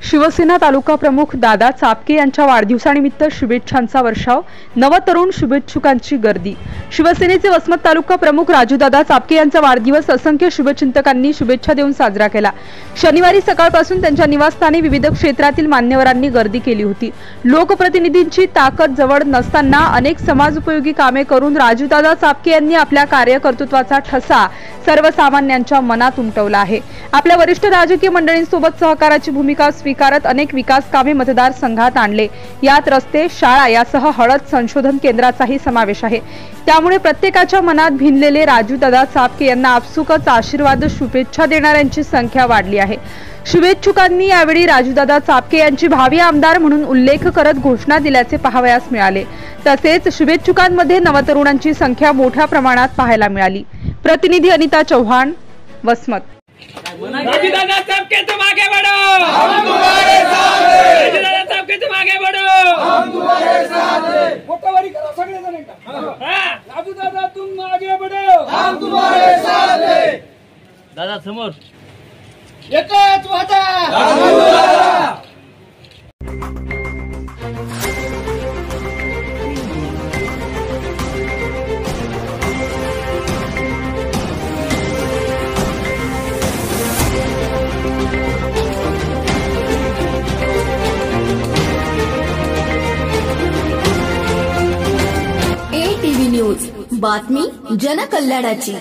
शिवसेना तालुका प्रमुख दादा चापके यांच्या वाढदिवसानिमित्त शुभेच्छांचा वर्षाव, नवतरुण शुभेच्छुकांची गर्दी। शिवसेनेचे वसमत तालुका प्रमुख राजूदादा चापके यांचा वाढदिवस असंख्य शुभचिंतकांनी शुभेच्छा देऊन साजरा केला। शनिवारी सकाळपासून त्यांच्या निवासस्थानी विविध क्षेत्रातील मान्यवरांनी गर्दी केली होती। लोकप्रतिनिधींची ताकद जवळ नसताना अनेक समाजोपयोगी कामे करून राजूदादा चापके यांनी आपल्या कार्यकर्तृत्वाचा ठसा सर्वसामान्यांच्या मनात उमटवला आहे। आपल्या वरिष्ठ राजकीय मंडळींसोबत सहकाराची भूमिका स्वीकारत अनेक विकास कामे मतदारसंघात आणले। यात रस्ते, शाळा यासह हळद संशोधन केंद्राचाही समावेश आहे। त्यामुळे प्रत्येकाच्या मनात भिनलेले राजूदादा चापके यांना आपसुकच आशीर्वाद शुभेच्छा देणाऱ्यांची संख्या वाढली आहे। शुभेच्छुकांनी यावेळी राजूदादा चापके यांची भावी आमदार म्हणून उल्लेख करत घोषणा दिल्याचे पाहावयास मिळाले। तसेच शुभेच्छुकांमध्ये नवतरुणांची संख्या मोठ्या प्रमाणात पाहायला मिळाली। प्रतिनिधी अनिता चौहान, वसमत। राजूदादा चापके तुम आगे बढ़ो, हम तुम्हारे साथ हैं। राजूदादा चापके तुम आगे बढ़ो, हम तुम्हारे साथ हैं। मोटावारी करा सगळे जण एकदा। हां, राजूदादा तुम आगे बढ़ो, हम तुम्हारे साथ हैं। दादा समोर एकच वाटा राजूदादा। ATV न्यूज, बातमी जनकल्याणाची।